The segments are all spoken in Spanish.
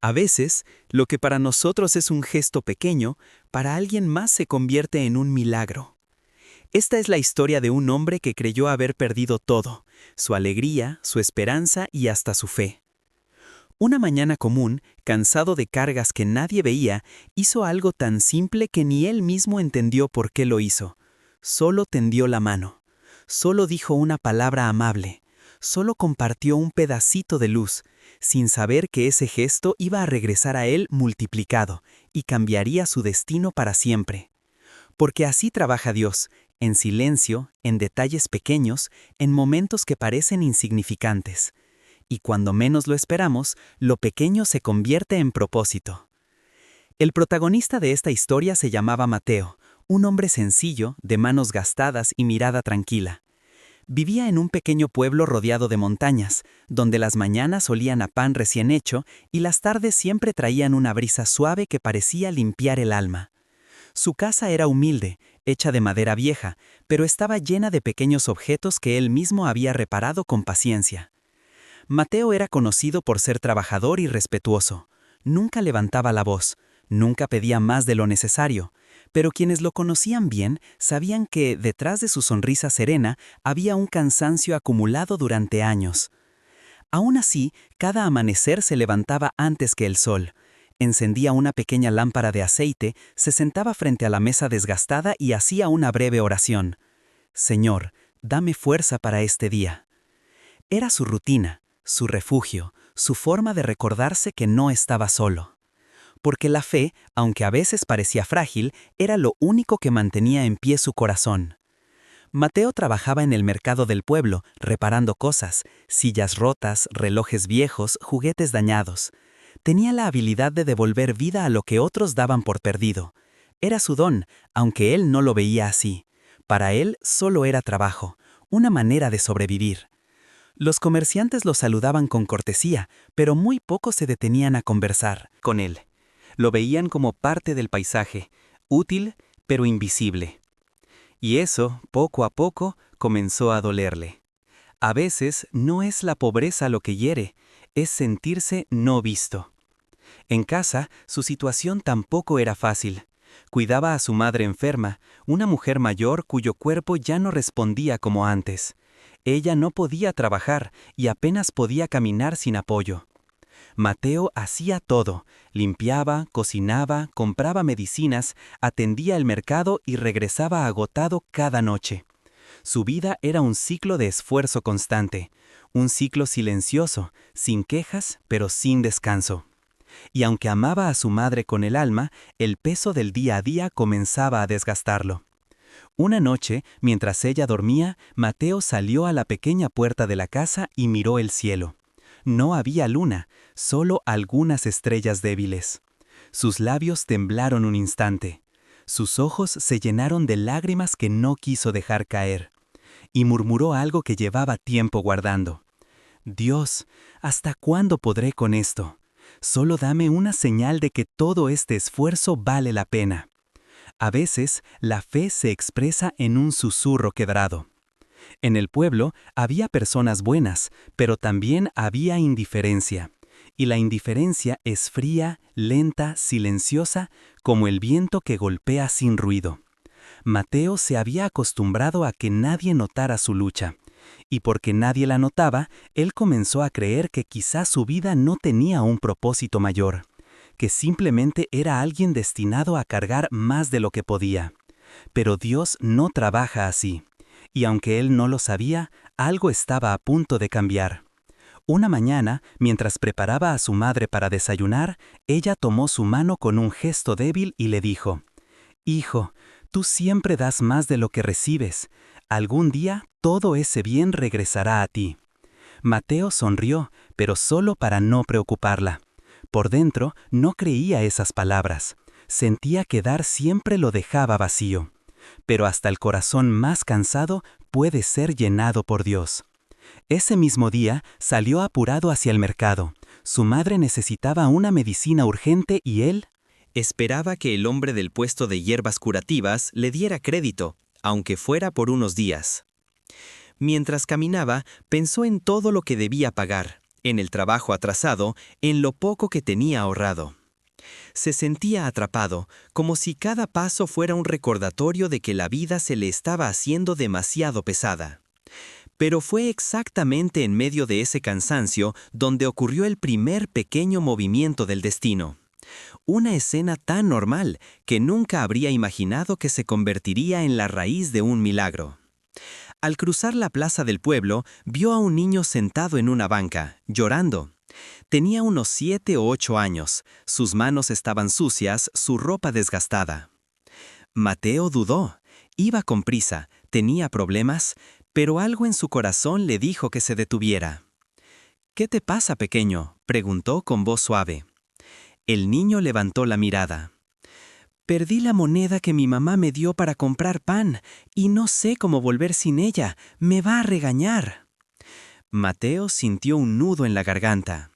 A veces, lo que para nosotros es un gesto pequeño, para alguien más se convierte en un milagro. Esta es la historia de un hombre que creyó haber perdido todo, su alegría, su esperanza y hasta su fe. Una mañana común, cansado de cargas que nadie veía, hizo algo tan simple que ni él mismo entendió por qué lo hizo. Solo tendió la mano. Solo dijo una palabra amable. Solo compartió un pedacito de luz, sin saber que ese gesto iba a regresar a él multiplicado y cambiaría su destino para siempre. Porque así trabaja Dios, en silencio, en detalles pequeños, en momentos que parecen insignificantes. Y cuando menos lo esperamos, lo pequeño se convierte en propósito. El protagonista de esta historia se llamaba Mateo, un hombre sencillo, de manos gastadas y mirada tranquila. Vivía en un pequeño pueblo rodeado de montañas, donde las mañanas olían a pan recién hecho y las tardes siempre traían una brisa suave que parecía limpiar el alma. Su casa era humilde, hecha de madera vieja, pero estaba llena de pequeños objetos que él mismo había reparado con paciencia. Mateo era conocido por ser trabajador y respetuoso. Nunca levantaba la voz, nunca pedía más de lo necesario, pero quienes lo conocían bien sabían que detrás de su sonrisa serena había un cansancio acumulado durante años. Aún así, cada amanecer se levantaba antes que el sol. Encendía una pequeña lámpara de aceite, se sentaba frente a la mesa desgastada y hacía una breve oración. «Señor, dame fuerza para este día». Era su rutina, su refugio, su forma de recordarse que no estaba solo. Porque la fe, aunque a veces parecía frágil, era lo único que mantenía en pie su corazón. Mateo trabajaba en el mercado del pueblo, reparando cosas, sillas rotas, relojes viejos, juguetes dañados. Tenía la habilidad de devolver vida a lo que otros daban por perdido. Era su don, aunque él no lo veía así. Para él solo era trabajo, una manera de sobrevivir. Los comerciantes lo saludaban con cortesía, pero muy pocos se detenían a conversar con él. Lo veían como parte del paisaje, útil pero invisible. Y eso, poco a poco, comenzó a dolerle. A veces no es la pobreza lo que hiere, es sentirse no visto. En casa, su situación tampoco era fácil. Cuidaba a su madre enferma, una mujer mayor cuyo cuerpo ya no respondía como antes. Ella no podía trabajar y apenas podía caminar sin apoyo. Mateo hacía todo, limpiaba, cocinaba, compraba medicinas, atendía el mercado y regresaba agotado cada noche. Su vida era un ciclo de esfuerzo constante, un ciclo silencioso, sin quejas pero sin descanso. Y aunque amaba a su madre con el alma, el peso del día a día comenzaba a desgastarlo. Una noche, mientras ella dormía, Mateo salió a la pequeña puerta de la casa y miró el cielo. No había luna, solo algunas estrellas débiles. Sus labios temblaron un instante. Sus ojos se llenaron de lágrimas que no quiso dejar caer. Y murmuró algo que llevaba tiempo guardando. «Dios, ¿hasta cuándo podré con esto? Solo dame una señal de que todo este esfuerzo vale la pena». A veces, la fe se expresa en un susurro quebrado. En el pueblo había personas buenas, pero también había indiferencia. Y la indiferencia es fría, lenta, silenciosa, como el viento que golpea sin ruido. Mateo se había acostumbrado a que nadie notara su lucha. Y porque nadie la notaba, él comenzó a creer que quizás su vida no tenía un propósito mayor, que simplemente era alguien destinado a cargar más de lo que podía. Pero Dios no trabaja así. Y aunque él no lo sabía, algo estaba a punto de cambiar. Una mañana, mientras preparaba a su madre para desayunar, ella tomó su mano con un gesto débil y le dijo: «Hijo, tú siempre das más de lo que recibes. Algún día todo ese bien regresará a ti». Mateo sonrió, pero solo para no preocuparla. Por dentro no creía esas palabras. Sentía que dar siempre lo dejaba vacío. Pero hasta el corazón más cansado puede ser llenado por Dios. Ese mismo día salió apurado hacia el mercado. Su madre necesitaba una medicina urgente y él esperaba que el hombre del puesto de hierbas curativas le diera crédito, aunque fuera por unos días. Mientras caminaba, pensó en todo lo que debía pagar, en el trabajo atrasado, en lo poco que tenía ahorrado. Se sentía atrapado, como si cada paso fuera un recordatorio de que la vida se le estaba haciendo demasiado pesada. Pero fue exactamente en medio de ese cansancio donde ocurrió el primer pequeño movimiento del destino. Una escena tan normal que nunca habría imaginado que se convertiría en la raíz de un milagro. Al cruzar la plaza del pueblo, vio a un niño sentado en una banca, llorando. Tenía unos 7 o 8 años, sus manos estaban sucias, su ropa desgastada. Mateo dudó, iba con prisa, tenía problemas, pero algo en su corazón le dijo que se detuviera. «¿Qué te pasa, pequeño?», preguntó con voz suave. El niño levantó la mirada. «Perdí la moneda que mi mamá me dio para comprar pan, y no sé cómo volver sin ella, me va a regañar». Mateo sintió un nudo en la garganta.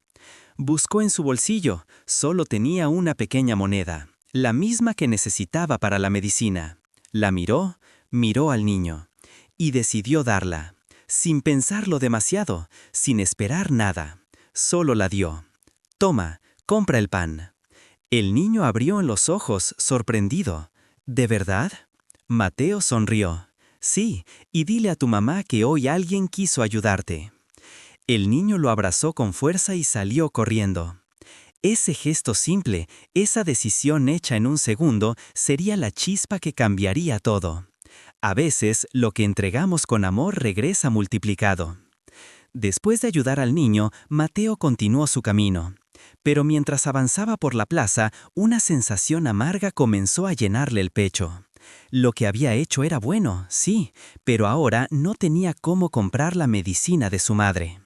Buscó en su bolsillo, solo tenía una pequeña moneda, la misma que necesitaba para la medicina. La miró, miró al niño, y decidió darla, sin pensarlo demasiado, sin esperar nada. Solo la dio. «Toma, compra el pan». El niño abrió los ojos, sorprendido. «¿De verdad?». Mateo sonrió. «Sí, y dile a tu mamá que hoy alguien quiso ayudarte». El niño lo abrazó con fuerza y salió corriendo. Ese gesto simple, esa decisión hecha en un segundo, sería la chispa que cambiaría todo. A veces, lo que entregamos con amor regresa multiplicado. Después de ayudar al niño, Mateo continuó su camino. Pero mientras avanzaba por la plaza, una sensación amarga comenzó a llenarle el pecho. Lo que había hecho era bueno, sí, pero ahora no tenía cómo comprar la medicina de su madre.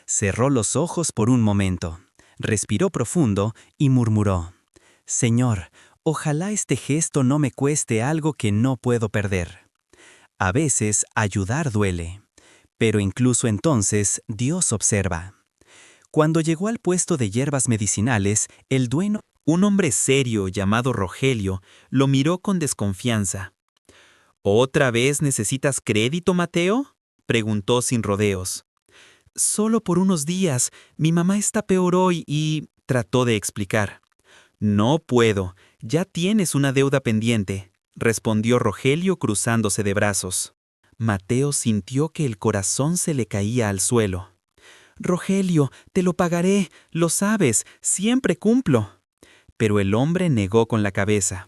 Cerró los ojos por un momento, respiró profundo y murmuró: «Señor, ojalá este gesto no me cueste algo que no puedo perder». A veces ayudar duele, pero incluso entonces Dios observa. Cuando llegó al puesto de hierbas medicinales, el dueño, un hombre serio llamado Rogelio, lo miró con desconfianza. «¿Otra vez necesitas crédito, Mateo?», preguntó sin rodeos. «Solo por unos días, mi mamá está peor hoy y…», trató de explicar. «No puedo, ya tienes una deuda pendiente», respondió Rogelio cruzándose de brazos. Mateo sintió que el corazón se le caía al suelo. «Rogelio, te lo pagaré, lo sabes, siempre cumplo». Pero el hombre negó con la cabeza.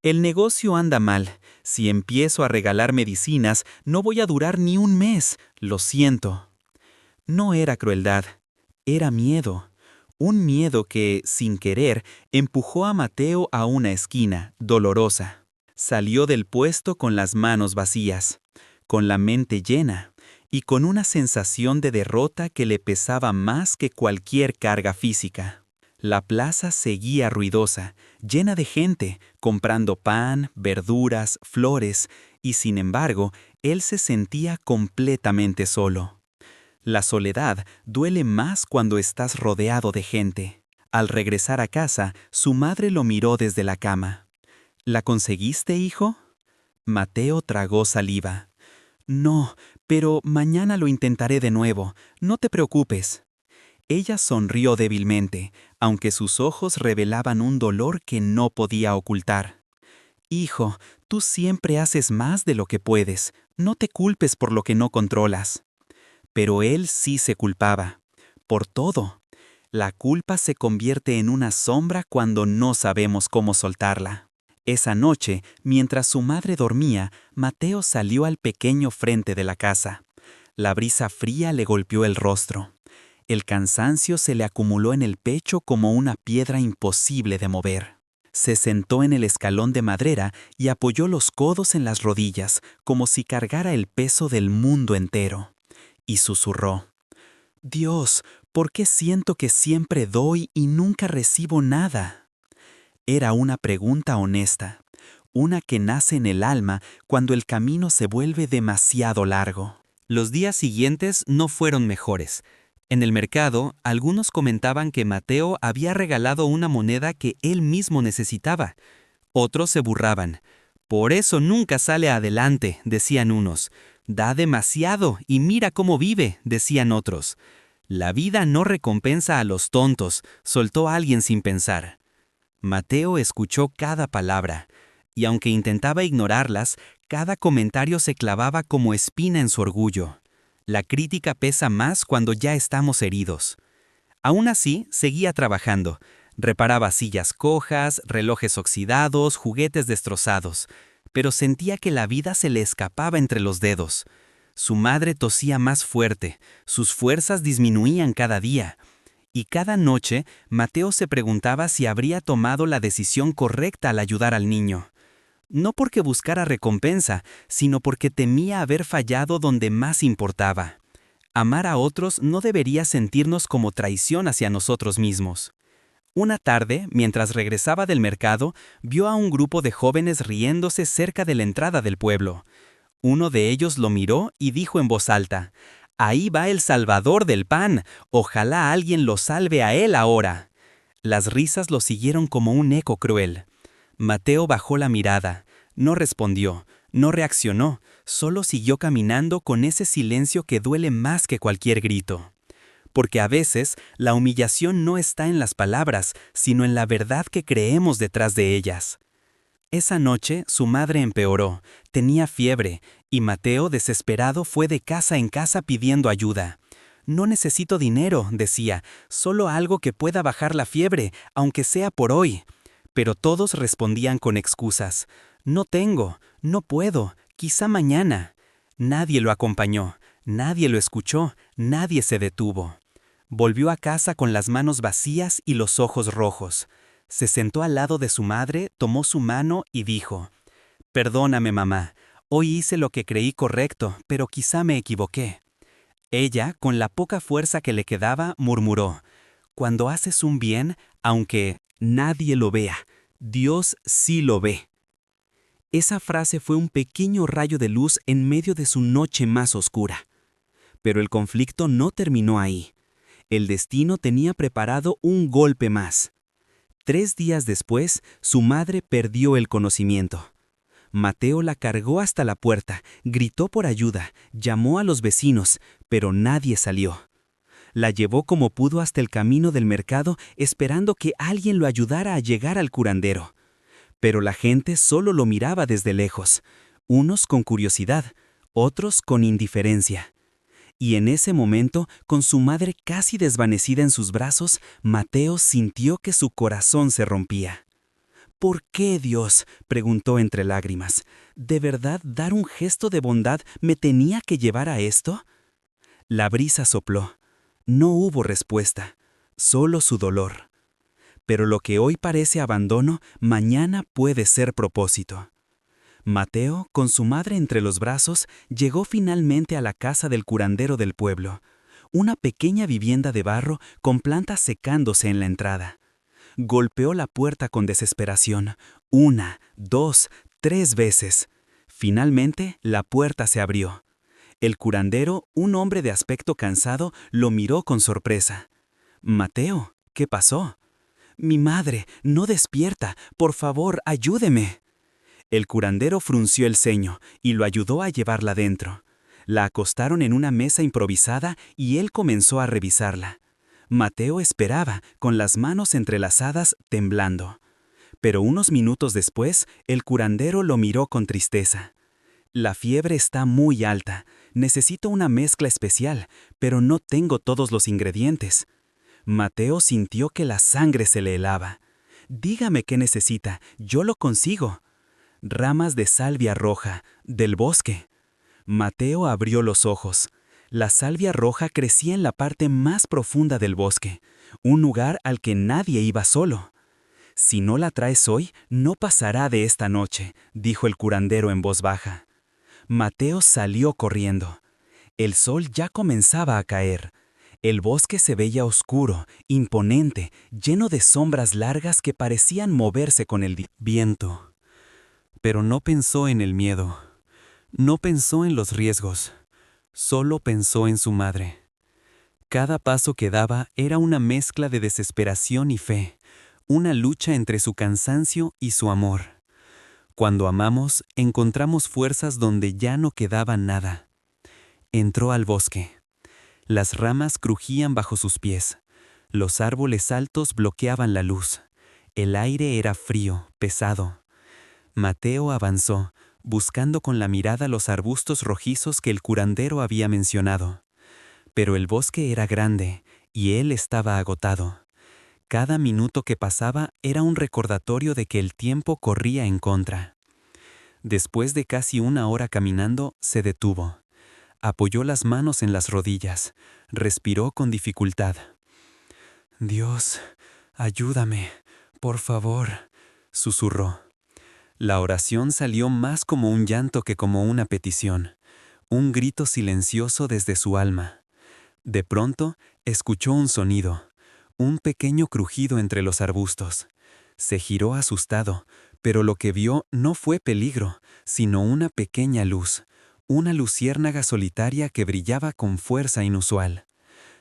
«El negocio anda mal. Si empiezo a regalar medicinas, no voy a durar ni un mes, lo siento». No era crueldad, era miedo. Un miedo que, sin querer, empujó a Mateo a una esquina, dolorosa. Salió del puesto con las manos vacías, con la mente llena, y con una sensación de derrota que le pesaba más que cualquier carga física. La plaza seguía ruidosa, llena de gente, comprando pan, verduras, flores, y sin embargo, él se sentía completamente solo. La soledad duele más cuando estás rodeado de gente. Al regresar a casa, su madre lo miró desde la cama. «¿La conseguiste, hijo?». Mateo tragó saliva. «No, pero mañana lo intentaré de nuevo, no te preocupes». Ella sonrió débilmente, aunque sus ojos revelaban un dolor que no podía ocultar. «Hijo, tú siempre haces más de lo que puedes, no te culpes por lo que no controlas». Pero él sí se culpaba. Por todo. La culpa se convierte en una sombra cuando no sabemos cómo soltarla. Esa noche, mientras su madre dormía, Mateo salió al pequeño frente de la casa. La brisa fría le golpeó el rostro. El cansancio se le acumuló en el pecho como una piedra imposible de mover. Se sentó en el escalón de madera y apoyó los codos en las rodillas, como si cargara el peso del mundo entero. Y susurró: «Dios, ¿por qué siento que siempre doy y nunca recibo nada?». Era una pregunta honesta, una que nace en el alma cuando el camino se vuelve demasiado largo. Los días siguientes no fueron mejores. En el mercado, algunos comentaban que Mateo había regalado una moneda que él mismo necesitaba. Otros se burlaban. «Por eso nunca sale adelante», decían unos. «Da demasiado y mira cómo vive», decían otros. La vida no recompensa a los tontos, soltó alguien sin pensar. Mateo escuchó cada palabra, y aunque intentaba ignorarlas, cada comentario se clavaba como espina en su orgullo. La crítica pesa más cuando ya estamos heridos. Aún así, seguía trabajando. Reparaba sillas cojas, relojes oxidados, juguetes destrozados, pero sentía que la vida se le escapaba entre los dedos. Su madre tosía más fuerte, sus fuerzas disminuían cada día. Y cada noche, Mateo se preguntaba si habría tomado la decisión correcta al ayudar al niño. No porque buscara recompensa, sino porque temía haber fallado donde más importaba. Amar a otros no debería sentirnos como traición hacia nosotros mismos. Una tarde, mientras regresaba del mercado, vio a un grupo de jóvenes riéndose cerca de la entrada del pueblo. Uno de ellos lo miró y dijo en voz alta: «Ahí va el salvador del pan, ojalá alguien lo salve a él ahora». Las risas lo siguieron como un eco cruel. Mateo bajó la mirada, no respondió, no reaccionó, solo siguió caminando con ese silencio que duele más que cualquier grito. Porque a veces la humillación no está en las palabras, sino en la verdad que creemos detrás de ellas. Esa noche su madre empeoró, tenía fiebre, y Mateo, desesperado, fue de casa en casa pidiendo ayuda. «No necesito dinero», decía, «solo algo que pueda bajar la fiebre, aunque sea por hoy». Pero todos respondían con excusas. «No tengo, no puedo, quizá mañana». Nadie lo acompañó, nadie lo escuchó, nadie se detuvo. Volvió a casa con las manos vacías y los ojos rojos. Se sentó al lado de su madre, tomó su mano y dijo: «Perdóname, mamá, hoy hice lo que creí correcto, pero quizá me equivoqué». Ella, con la poca fuerza que le quedaba, murmuró: «Cuando haces un bien, aunque nadie lo vea, Dios sí lo ve». Esa frase fue un pequeño rayo de luz en medio de su noche más oscura. Pero el conflicto no terminó ahí. El destino tenía preparado un golpe más. 3 días después, su madre perdió el conocimiento. Mateo la cargó hasta la puerta, gritó por ayuda, llamó a los vecinos, pero nadie salió. La llevó como pudo hasta el camino del mercado, esperando que alguien lo ayudara a llegar al curandero. Pero la gente solo lo miraba desde lejos, unos con curiosidad, otros con indiferencia. Y en ese momento, con su madre casi desvanecida en sus brazos, Mateo sintió que su corazón se rompía. «¿Por qué, Dios?», preguntó entre lágrimas. «¿De verdad dar un gesto de bondad me tenía que llevar a esto?». La brisa sopló. No hubo respuesta, solo su dolor. Pero lo que hoy parece abandono, mañana puede ser propósito. Mateo, con su madre entre los brazos, llegó finalmente a la casa del curandero del pueblo, una pequeña vivienda de barro con plantas secándose en la entrada. Golpeó la puerta con desesperación, 1, 2, 3 veces. Finalmente, la puerta se abrió. El curandero, un hombre de aspecto cansado, lo miró con sorpresa. «Mateo, ¿qué pasó?». «Mi madre, no despierta, por favor, ayúdeme». El curandero frunció el ceño y lo ayudó a llevarla dentro. La acostaron en una mesa improvisada y él comenzó a revisarla. Mateo esperaba, con las manos entrelazadas, temblando. Pero unos minutos después, el curandero lo miró con tristeza. «La fiebre está muy alta. Necesito una mezcla especial, pero no tengo todos los ingredientes». Mateo sintió que la sangre se le helaba. «Dígame qué necesita, yo lo consigo». «Ramas de salvia roja, del bosque». Mateo abrió los ojos. La salvia roja crecía en la parte más profunda del bosque, un lugar al que nadie iba solo. «Si no la traes hoy, no pasará de esta noche», dijo el curandero en voz baja. Mateo salió corriendo. El sol ya comenzaba a caer. El bosque se veía oscuro, imponente, lleno de sombras largas que parecían moverse con el viento. Pero no pensó en el miedo, no pensó en los riesgos, solo pensó en su madre. Cada paso que daba era una mezcla de desesperación y fe, una lucha entre su cansancio y su amor. Cuando amamos, encontramos fuerzas donde ya no quedaba nada. Entró al bosque. Las ramas crujían bajo sus pies. Los árboles altos bloqueaban la luz. El aire era frío, pesado. Mateo avanzó, buscando con la mirada los arbustos rojizos que el curandero había mencionado. Pero el bosque era grande, y él estaba agotado. Cada minuto que pasaba era un recordatorio de que el tiempo corría en contra. Después de casi una hora caminando, se detuvo. Apoyó las manos en las rodillas, respiró con dificultad. «Dios, ayúdame, por favor», susurró. La oración salió más como un llanto que como una petición, un grito silencioso desde su alma. De pronto, escuchó un sonido, un pequeño crujido entre los arbustos. Se giró asustado, pero lo que vio no fue peligro, sino una pequeña luz, una luciérnaga solitaria que brillaba con fuerza inusual.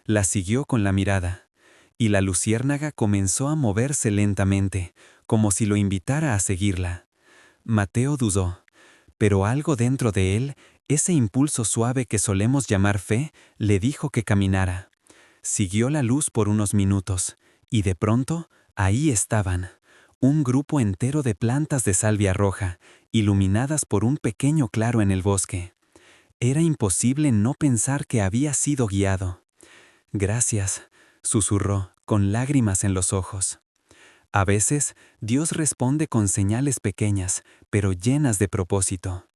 La siguió con la mirada, y la luciérnaga comenzó a moverse lentamente, como si lo invitara a seguirla. Mateo dudó, pero algo dentro de él, ese impulso suave que solemos llamar fe, le dijo que caminara. Siguió la luz por unos minutos, y de pronto, ahí estaban, un grupo entero de plantas de salvia roja, iluminadas por un pequeño claro en el bosque. Era imposible no pensar que había sido guiado. «Gracias», susurró, con lágrimas en los ojos. A veces, Dios responde con señales pequeñas, pero llenas de propósito.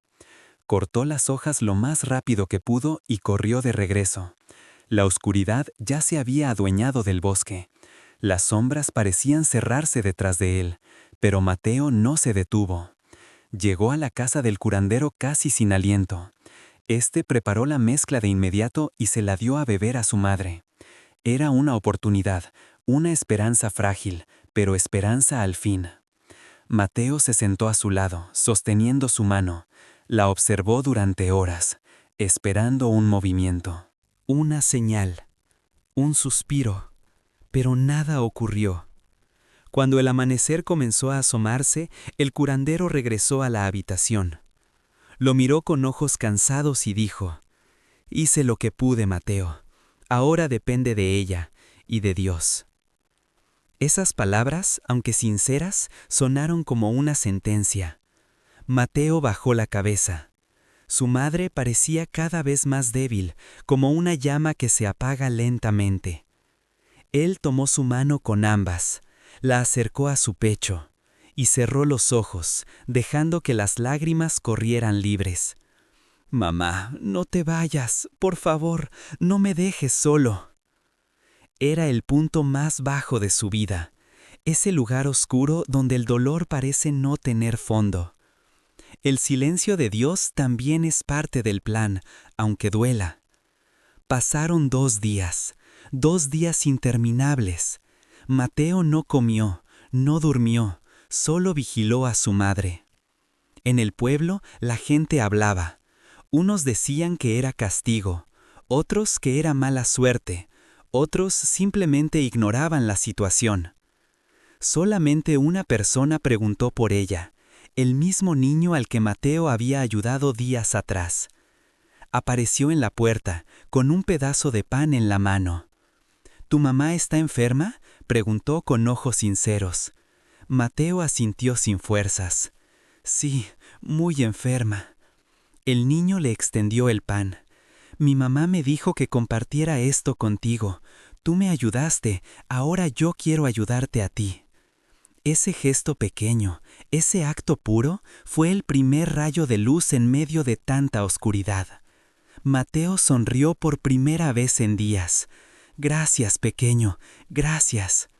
Cortó las hojas lo más rápido que pudo y corrió de regreso. La oscuridad ya se había adueñado del bosque. Las sombras parecían cerrarse detrás de él, pero Mateo no se detuvo. Llegó a la casa del curandero casi sin aliento. Este preparó la mezcla de inmediato y se la dio a beber a su madre. Era una oportunidad, una esperanza frágil, pero esperanza al fin. Mateo se sentó a su lado, sosteniendo su mano. La observó durante horas, esperando un movimiento. Una señal, un suspiro, pero nada ocurrió. Cuando el amanecer comenzó a asomarse, el curandero regresó a la habitación. Lo miró con ojos cansados y dijo: «Hice lo que pude, Mateo. Ahora depende de ella y de Dios». Esas palabras, aunque sinceras, sonaron como una sentencia. Mateo bajó la cabeza. Su madre parecía cada vez más débil, como una llama que se apaga lentamente. Él tomó su mano con ambas, la acercó a su pecho y cerró los ojos, dejando que las lágrimas corrieran libres. «Mamá, no te vayas, por favor, no me dejes solo». Era el punto más bajo de su vida, ese lugar oscuro donde el dolor parece no tener fondo. El silencio de Dios también es parte del plan, aunque duela. Pasaron 2 días interminables. Mateo no comió, no durmió, solo vigiló a su madre. En el pueblo la gente hablaba. Unos decían que era castigo, otros que era mala suerte, otros simplemente ignoraban la situación. Solamente una persona preguntó por ella, el mismo niño al que Mateo había ayudado días atrás. Apareció en la puerta, con un pedazo de pan en la mano. «¿Tu mamá está enferma?», preguntó con ojos sinceros. Mateo asintió sin fuerzas. «Sí, muy enferma». El niño le extendió el pan. «Mi mamá me dijo que compartiera esto contigo. Tú me ayudaste, ahora yo quiero ayudarte a ti». Ese gesto pequeño, ese acto puro, fue el primer rayo de luz en medio de tanta oscuridad. Mateo sonrió por primera vez en días. «Gracias, pequeño, gracias».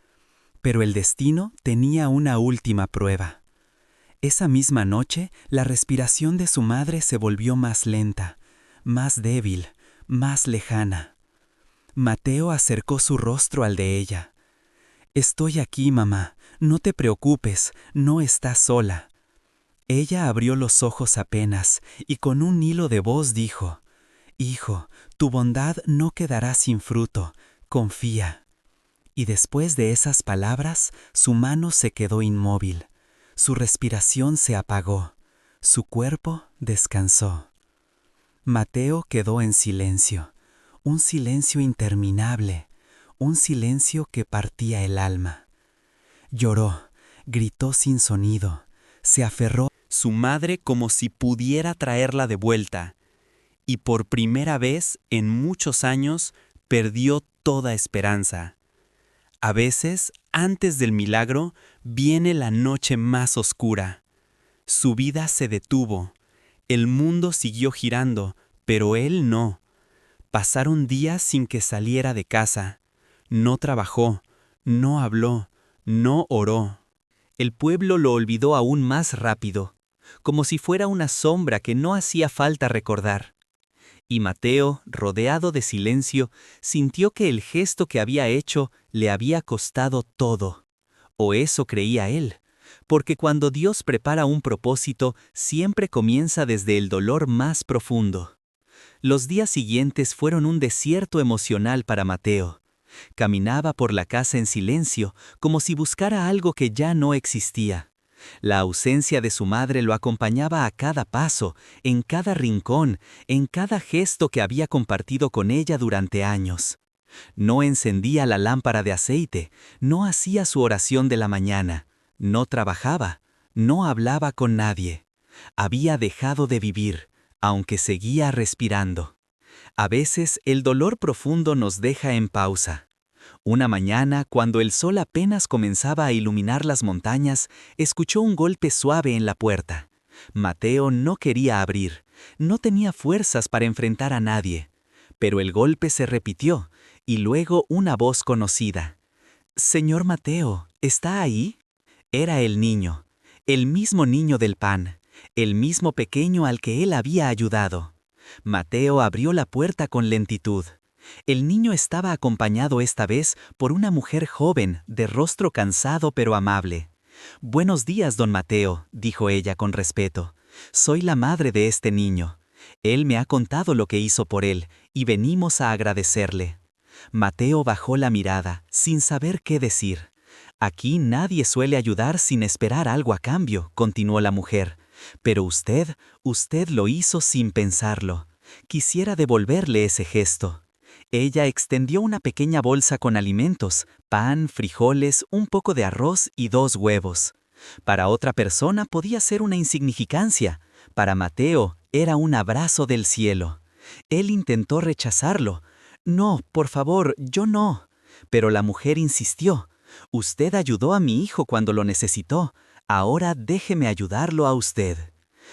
Pero el destino tenía una última prueba. Esa misma noche, la respiración de su madre se volvió más lenta, más débil, más lejana. Mateo acercó su rostro al de ella. «Estoy aquí, mamá, no te preocupes, no estás sola». Ella abrió los ojos apenas y con un hilo de voz dijo: «Hijo, tu bondad no quedará sin fruto, confía». Y después de esas palabras, su mano se quedó inmóvil, su respiración se apagó, su cuerpo descansó. Mateo quedó en silencio. un silencio interminable, un silencio que partía el alma. Lloró, gritó sin sonido, se aferró a su madre como si pudiera traerla de vuelta, y por primera vez en muchos años perdió toda esperanza. A veces, antes del milagro, viene la noche más oscura. Su vida se detuvo, el mundo siguió girando, pero él no. Pasaron días sin que saliera de casa. No trabajó, no habló, no oró. El pueblo lo olvidó aún más rápido, como si fuera una sombra que no hacía falta recordar. Y Mateo, rodeado de silencio, sintió que el gesto que había hecho le había costado todo. O eso creía él, porque cuando Dios prepara un propósito, siempre comienza desde el dolor más profundo. Los días siguientes fueron un desierto emocional para Mateo. Caminaba por la casa en silencio, como si buscara algo que ya no existía. La ausencia de su madre lo acompañaba a cada paso, en cada rincón, en cada gesto que había compartido con ella durante años. No encendía la lámpara de aceite, no hacía su oración de la mañana, no trabajaba, no hablaba con nadie. Había dejado de vivir, aunque seguía respirando. A veces el dolor profundo nos deja en pausa. Una mañana, cuando el sol apenas comenzaba a iluminar las montañas, escuchó un golpe suave en la puerta. Mateo no quería abrir, no tenía fuerzas para enfrentar a nadie. Pero el golpe se repitió, y luego una voz conocida. «Señor Mateo, ¿está ahí?» Era el mismo niño del pan, el mismo pequeño al que él había ayudado. Mateo abrió la puerta con lentitud. El niño estaba acompañado esta vez por una mujer joven, de rostro cansado pero amable. «Buenos días, don Mateo», dijo ella con respeto. «Soy la madre de este niño. Él me ha contado lo que hizo por él, y venimos a agradecerle». Mateo bajó la mirada, sin saber qué decir. «Aquí nadie suele ayudar sin esperar algo a cambio», continuó la mujer. «Pero usted lo hizo sin pensarlo. Quisiera devolverle ese gesto». Ella extendió una pequeña bolsa con alimentos, pan, frijoles, un poco de arroz y 2 huevos. Para otra persona podía ser una insignificancia. Para Mateo era un abrazo del cielo. Él intentó rechazarlo. «No, por favor, yo no». Pero la mujer insistió. «Usted ayudó a mi hijo cuando lo necesitó. Ahora déjeme ayudarlo a usted».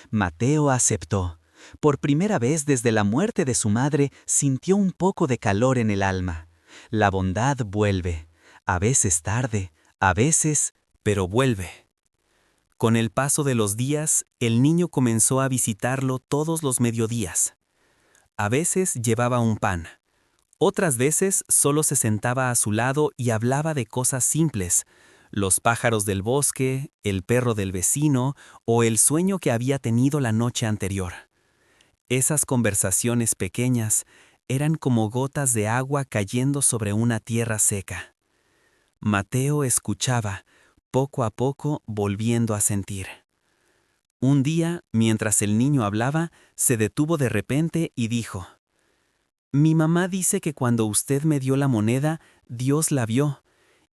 Mateo aceptó. Por primera vez desde la muerte de su madre sintió un poco de calor en el alma. La bondad vuelve. A veces tarde, a veces, pero vuelve. Con el paso de los días, el niño comenzó a visitarlo todos los mediodías. A veces llevaba un pan. Otras veces solo se sentaba a su lado y hablaba de cosas simples, los pájaros del bosque, el perro del vecino o el sueño que había tenido la noche anterior. Esas conversaciones pequeñas eran como gotas de agua cayendo sobre una tierra seca. Mateo escuchaba, poco a poco volviendo a sentir. Un día, mientras el niño hablaba, se detuvo de repente y dijo: «Mi mamá dice que cuando usted me dio la moneda, Dios la vio,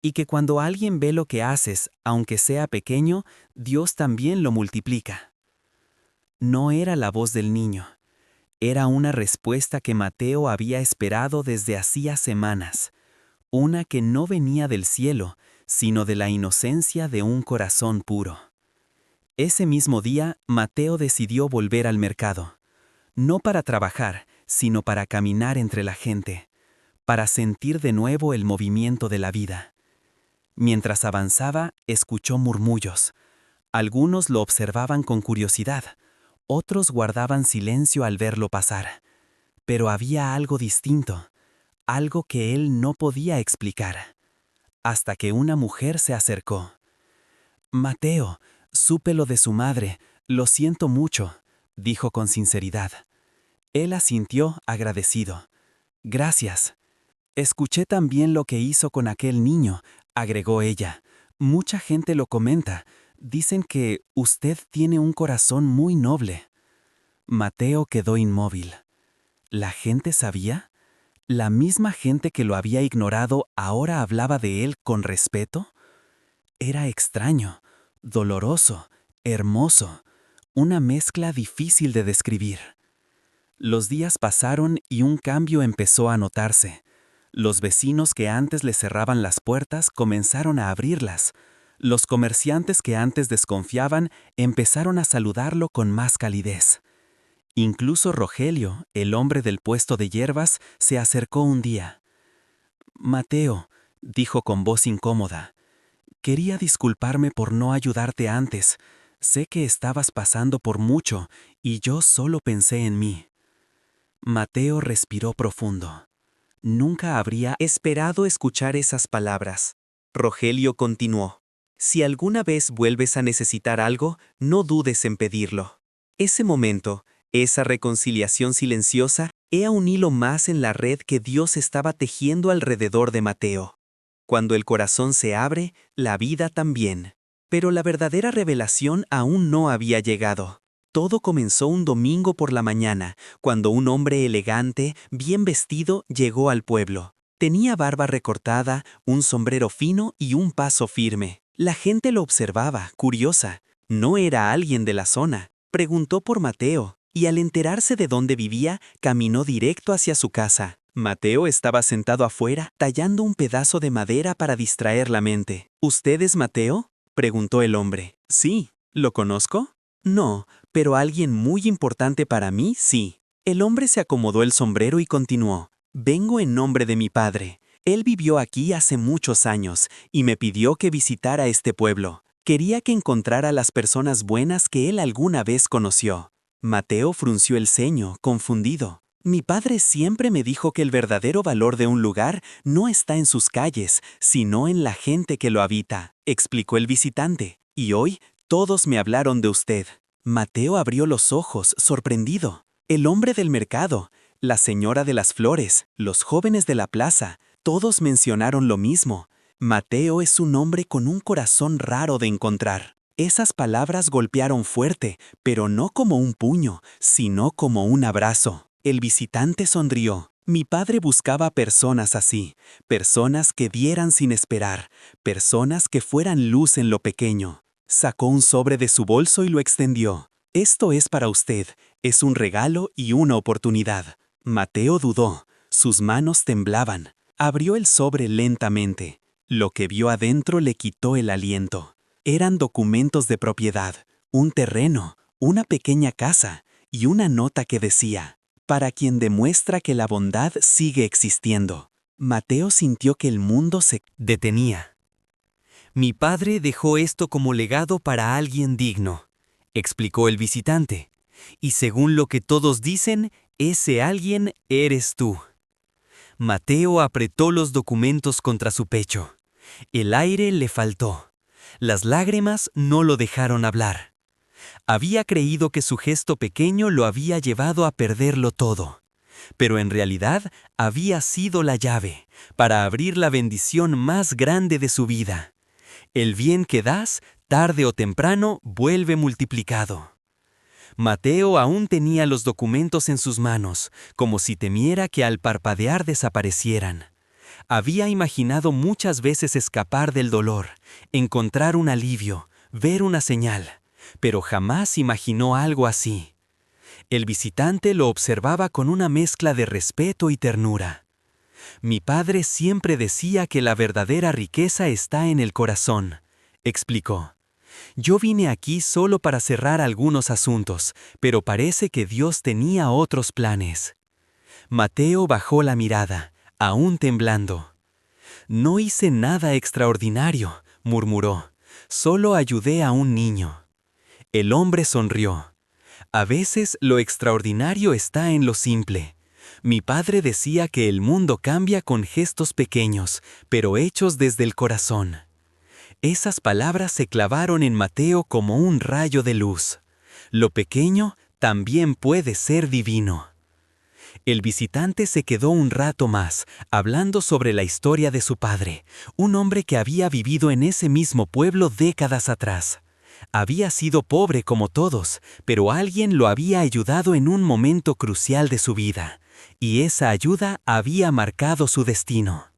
y que cuando alguien ve lo que haces, aunque sea pequeño, Dios también lo multiplica». No era la voz del niño. Era una respuesta que Mateo había esperado desde hacía semanas, una que no venía del cielo, sino de la inocencia de un corazón puro. Ese mismo día, Mateo decidió volver al mercado, no para trabajar, sino para caminar entre la gente, para sentir de nuevo el movimiento de la vida. Mientras avanzaba, escuchó murmullos. Algunos lo observaban con curiosidad, otros guardaban silencio al verlo pasar. Pero había algo distinto, algo que él no podía explicar. Hasta que una mujer se acercó. «Mateo, supe lo de su madre, lo siento mucho», dijo con sinceridad. Él asintió agradecido. «Gracias. Escuché también lo que hizo con aquel niño», agregó ella. «Mucha gente lo comenta. Dicen que usted tiene un corazón muy noble». Mateo quedó inmóvil. ¿La gente sabía? ¿La misma gente que lo había ignorado ahora hablaba de él con respeto? Era extraño, doloroso, hermoso, una mezcla difícil de describir. Los días pasaron y un cambio empezó a notarse. Los vecinos que antes le cerraban las puertas comenzaron a abrirlas. Los comerciantes que antes desconfiaban empezaron a saludarlo con más calidez. Incluso Rogelio, el hombre del puesto de hierbas, se acercó un día. «Mateo», dijo con voz incómoda, «quería disculparme por no ayudarte antes. Sé que estabas pasando por mucho y yo solo pensé en mí». Mateo respiró profundo. Nunca habría esperado escuchar esas palabras. Rogelio continuó. «Si alguna vez vuelves a necesitar algo, no dudes en pedirlo». Ese momento, esa reconciliación silenciosa, era un hilo más en la red que Dios estaba tejiendo alrededor de Mateo. Cuando el corazón se abre, la vida también. Pero la verdadera revelación aún no había llegado. Todo comenzó un domingo por la mañana, cuando un hombre elegante, bien vestido, llegó al pueblo. Tenía barba recortada, un sombrero fino y un paso firme. La gente lo observaba, curiosa. No era alguien de la zona. Preguntó por Mateo, y al enterarse de dónde vivía, caminó directo hacia su casa. Mateo estaba sentado afuera, tallando un pedazo de madera para distraer la mente. «¿Usted es Mateo?», preguntó el hombre. «Sí». «¿Lo conozco?». «No, pero alguien muy importante para mí, sí». El hombre se acomodó el sombrero y continuó. «Vengo en nombre de mi padre. Él vivió aquí hace muchos años y me pidió que visitara este pueblo. Quería que encontrara las personas buenas que él alguna vez conoció». Mateo frunció el ceño, confundido. «Mi padre siempre me dijo que el verdadero valor de un lugar no está en sus calles, sino en la gente que lo habita», explicó el visitante. «Y hoy todos me hablaron de usted». Mateo abrió los ojos, sorprendido. El hombre del mercado, la señora de las flores, los jóvenes de la plaza, todos mencionaron lo mismo. Mateo es un hombre con un corazón raro de encontrar. Esas palabras golpearon fuerte, pero no como un puño, sino como un abrazo. El visitante sonrió. «Mi padre buscaba personas así, personas que dieran sin esperar, personas que fueran luz en lo pequeño». Sacó un sobre de su bolso y lo extendió. «Esto es para usted, es un regalo y una oportunidad». Mateo dudó, sus manos temblaban. Abrió el sobre lentamente. Lo que vio adentro le quitó el aliento. Eran documentos de propiedad, un terreno, una pequeña casa y una nota que decía: «Para quien demuestra que la bondad sigue existiendo». Mateo sintió que el mundo se detenía. «Mi padre dejó esto como legado para alguien digno», explicó el visitante. «Y según lo que todos dicen, ese alguien eres tú». Mateo apretó los documentos contra su pecho. El aire le faltó. Las lágrimas no lo dejaron hablar. Había creído que su gesto pequeño lo había llevado a perderlo todo. Pero en realidad había sido la llave para abrir la bendición más grande de su vida. El bien que das, tarde o temprano, vuelve multiplicado. Mateo aún tenía los documentos en sus manos, como si temiera que al parpadear desaparecieran. Había imaginado muchas veces escapar del dolor, encontrar un alivio, ver una señal, pero jamás imaginó algo así. El visitante lo observaba con una mezcla de respeto y ternura. «Mi padre siempre decía que la verdadera riqueza está en el corazón», explicó. «Yo vine aquí solo para cerrar algunos asuntos, pero parece que Dios tenía otros planes». Mateo bajó la mirada, aún temblando. «No hice nada extraordinario», murmuró. «Solo ayudé a un niño». El hombre sonrió. «A veces lo extraordinario está en lo simple. Mi padre decía que el mundo cambia con gestos pequeños, pero hechos desde el corazón». Esas palabras se clavaron en Mateo como un rayo de luz. Lo pequeño también puede ser divino. El visitante se quedó un rato más, hablando sobre la historia de su padre, un hombre que había vivido en ese mismo pueblo décadas atrás. Había sido pobre como todos, pero alguien lo había ayudado en un momento crucial de su vida. y esa ayuda había marcado su destino.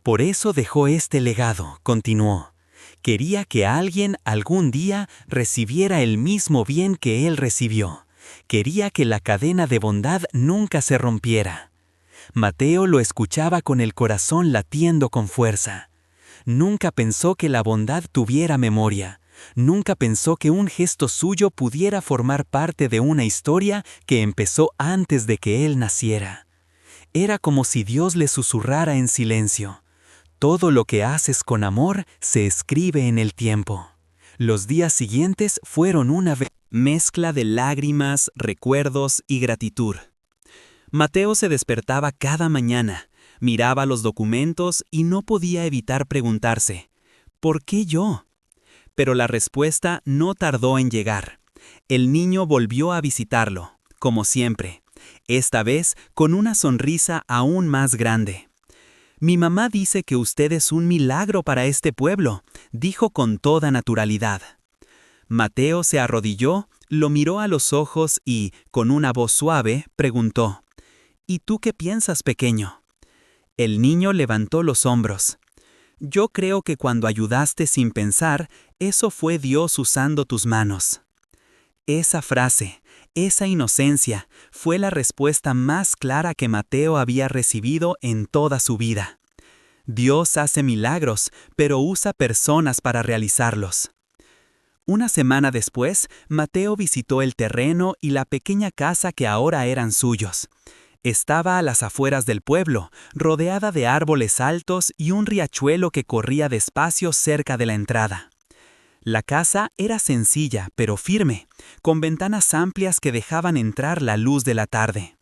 Por eso dejó este legado, continuó. Quería que alguien algún día recibiera el mismo bien que él recibió. Quería que la cadena de bondad nunca se rompiera. Mateo lo escuchaba con el corazón latiendo con fuerza. Nunca pensó que la bondad tuviera memoria. Nunca pensó que un gesto suyo pudiera formar parte de una historia que empezó antes de que él naciera. Era como si Dios le susurrara en silencio. Todo lo que haces con amor se escribe en el tiempo. Los días siguientes fueron una mezcla de lágrimas, recuerdos y gratitud. Mateo se despertaba cada mañana, miraba los documentos y no podía evitar preguntarse, ¿por qué yo? Pero la respuesta no tardó en llegar. El niño volvió a visitarlo, como siempre, esta vez con una sonrisa aún más grande. Mi mamá dice que usted es un milagro para este pueblo, dijo con toda naturalidad. Mateo se arrodilló, lo miró a los ojos y, con una voz suave, preguntó, ¿y tú qué piensas, pequeño? El niño levantó los hombros. Yo creo que cuando ayudaste sin pensar, eso fue Dios usando tus manos. Esa frase, esa inocencia, fue la respuesta más clara que Mateo había recibido en toda su vida. Dios hace milagros, pero usa personas para realizarlos. Una semana después, Mateo visitó el terreno y la pequeña casa que ahora eran suyos. Estaba a las afueras del pueblo, rodeada de árboles altos y un riachuelo que corría despacio cerca de la entrada. La casa era sencilla, pero firme, con ventanas amplias que dejaban entrar la luz de la tarde.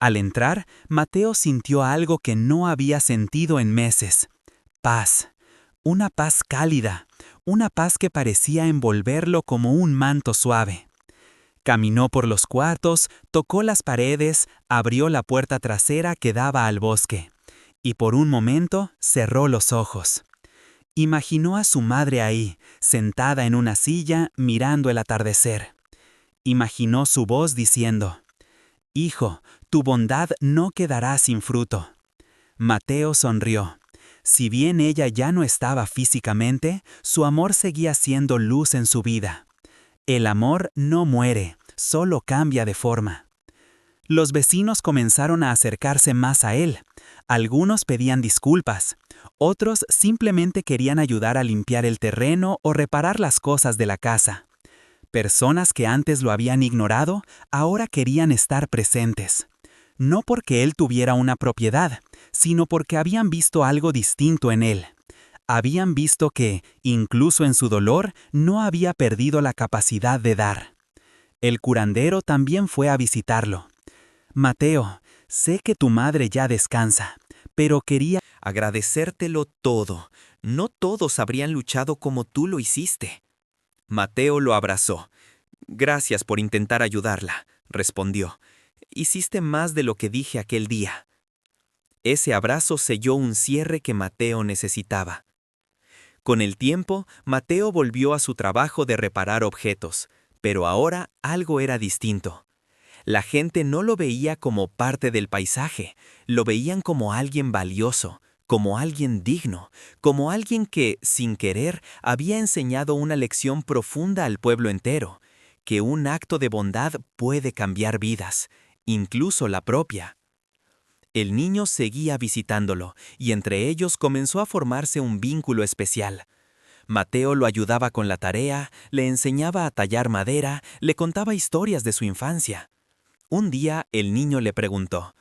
Al entrar, Mateo sintió algo que no había sentido en meses. Paz. Una paz cálida, una paz que parecía envolverlo como un manto suave. Caminó por los cuartos, tocó las paredes, abrió la puerta trasera que daba al bosque, y por un momento cerró los ojos. Imaginó a su madre ahí, sentada en una silla, mirando el atardecer. Imaginó su voz diciendo, «Hijo, tu bondad no quedará sin fruto». Mateo sonrió. Si bien ella ya no estaba físicamente, su amor seguía siendo luz en su vida. El amor no muere, solo cambia de forma. Los vecinos comenzaron a acercarse más a él. Algunos pedían disculpas. Otros simplemente querían ayudar a limpiar el terreno o reparar las cosas de la casa. Personas que antes lo habían ignorado, ahora querían estar presentes. No porque él tuviera una propiedad, sino porque habían visto algo distinto en él. Habían visto que, incluso en su dolor, no había perdido la capacidad de dar. El curandero también fue a visitarlo. Mateo, sé que tu madre ya descansa, pero quería agradecértelo todo. No todos habrían luchado como tú lo hiciste. Mateo lo abrazó. Gracias por intentar ayudarla, respondió. Hiciste más de lo que dije aquel día. Ese abrazo selló un cierre que Mateo necesitaba. Con el tiempo, Mateo volvió a su trabajo de reparar objetos, pero ahora algo era distinto. La gente no lo veía como parte del paisaje, lo veían como alguien valioso, como alguien digno, como alguien que, sin querer, había enseñado una lección profunda al pueblo entero, que un acto de bondad puede cambiar vidas, incluso la propia. El niño seguía visitándolo, y entre ellos comenzó a formarse un vínculo especial. Mateo lo ayudaba con la tarea, le enseñaba a tallar madera, le contaba historias de su infancia. Un día el niño le preguntó,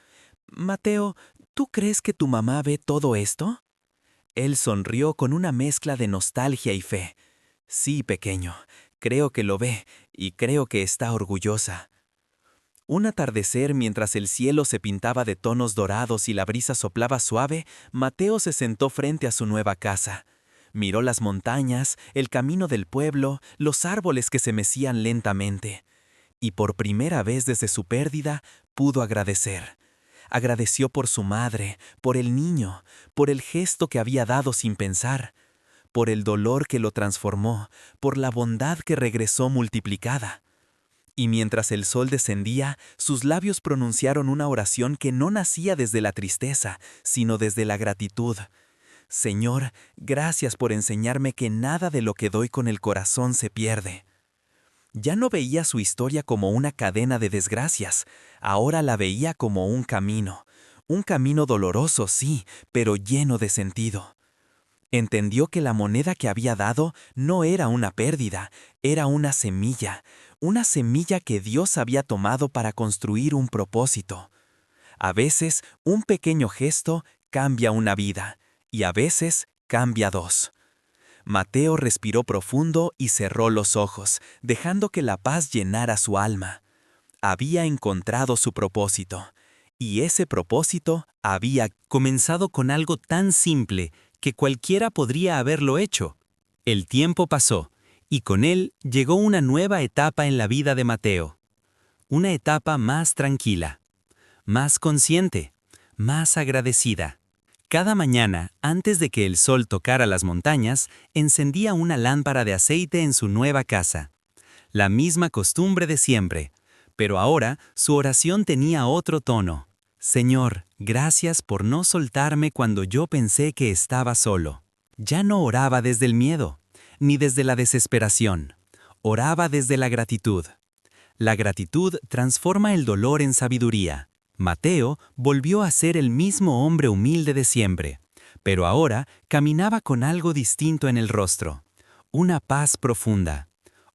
«Mateo, ¿tú crees que tu mamá ve todo esto?» Él sonrió con una mezcla de nostalgia y fe. «Sí, pequeño, creo que lo ve, y creo que está orgullosa». Un atardecer mientras el cielo se pintaba de tonos dorados y la brisa soplaba suave, Mateo se sentó frente a su nueva casa. Miró las montañas, el camino del pueblo, los árboles que se mecían lentamente. Y por primera vez desde su pérdida, pudo agradecer. Agradeció por su madre, por el niño, por el gesto que había dado sin pensar, por el dolor que lo transformó, por la bondad que regresó multiplicada. Y mientras el sol descendía, sus labios pronunciaron una oración que no nacía desde la tristeza, sino desde la gratitud. Señor, gracias por enseñarme que nada de lo que doy con el corazón se pierde. Ya no veía su historia como una cadena de desgracias, ahora la veía como un camino doloroso, sí, pero lleno de sentido. Entendió que la moneda que había dado no era una pérdida, era una semilla que Dios había tomado para construir un propósito. A veces, un pequeño gesto cambia una vida, y a veces cambia dos. Mateo respiró profundo y cerró los ojos, dejando que la paz llenara su alma. Había encontrado su propósito, y ese propósito había comenzado con algo tan simple que cualquiera podría haberlo hecho. El tiempo pasó, y con él llegó una nueva etapa en la vida de Mateo. Una etapa más tranquila, más consciente, más agradecida. Cada mañana, antes de que el sol tocara las montañas, encendía una lámpara de aceite en su nueva casa. La misma costumbre de siempre, pero ahora su oración tenía otro tono. Señor, gracias por no soltarme cuando yo pensé que estaba solo. Ya no oraba desde el miedo, ni desde la desesperación. Oraba desde la gratitud. La gratitud transforma el dolor en sabiduría. Mateo volvió a ser el mismo hombre humilde de siempre, pero ahora caminaba con algo distinto en el rostro. Una paz profunda,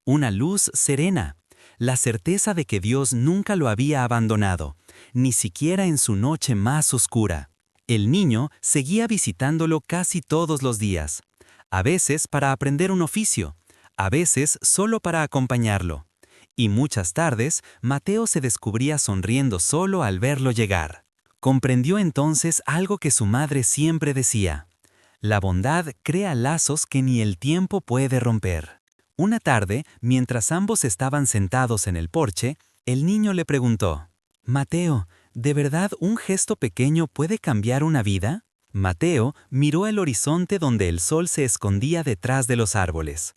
una luz serena, la certeza de que Dios nunca lo había abandonado, ni siquiera en su noche más oscura. El niño seguía visitándolo casi todos los días, a veces para aprender un oficio, a veces solo para acompañarlo. Y muchas tardes, Mateo se descubría sonriendo solo al verlo llegar. Comprendió entonces algo que su madre siempre decía: la bondad crea lazos que ni el tiempo puede romper. Una tarde, mientras ambos estaban sentados en el porche, el niño le preguntó: Mateo, ¿de verdad un gesto pequeño puede cambiar una vida? Mateo miró el horizonte donde el sol se escondía detrás de los árboles.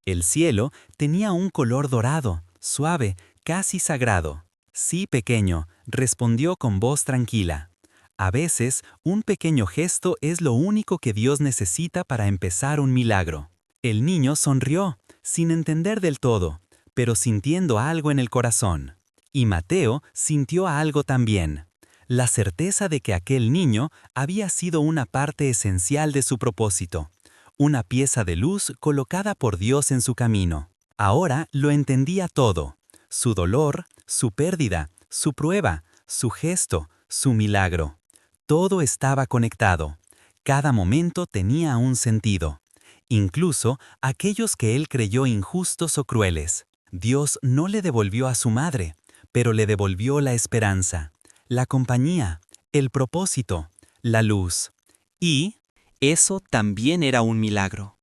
El cielo tenía un color dorado, suave, casi sagrado. Sí, pequeño, respondió con voz tranquila. A veces, un pequeño gesto es lo único que Dios necesita para empezar un milagro. El niño sonrió, sin entender del todo, pero sintiendo algo en el corazón. Y Mateo sintió algo también. La certeza de que aquel niño había sido una parte esencial de su propósito. Una pieza de luz colocada por Dios en su camino. Ahora lo entendía todo: su dolor, su pérdida, su prueba, su gesto, su milagro. Todo estaba conectado. Cada momento tenía un sentido. Incluso aquellos que él creyó injustos o crueles. Dios no le devolvió a su madre, pero le devolvió la esperanza, la compañía, el propósito, la luz. Y eso también era un milagro.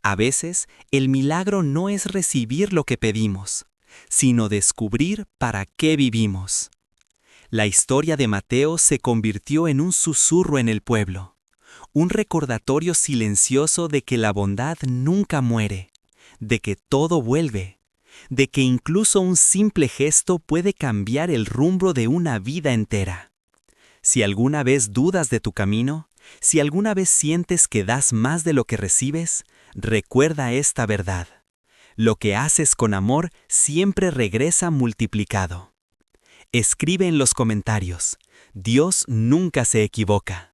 A veces, el milagro no es recibir lo que pedimos, sino descubrir para qué vivimos. La historia de Mateo se convirtió en un susurro en el pueblo, un recordatorio silencioso de que la bondad nunca muere, de que todo vuelve, de que incluso un simple gesto puede cambiar el rumbo de una vida entera. Si alguna vez dudas de tu camino, si alguna vez sientes que das más de lo que recibes, recuerda esta verdad: lo que haces con amor siempre regresa multiplicado. Escribe en los comentarios: Dios nunca se equivoca.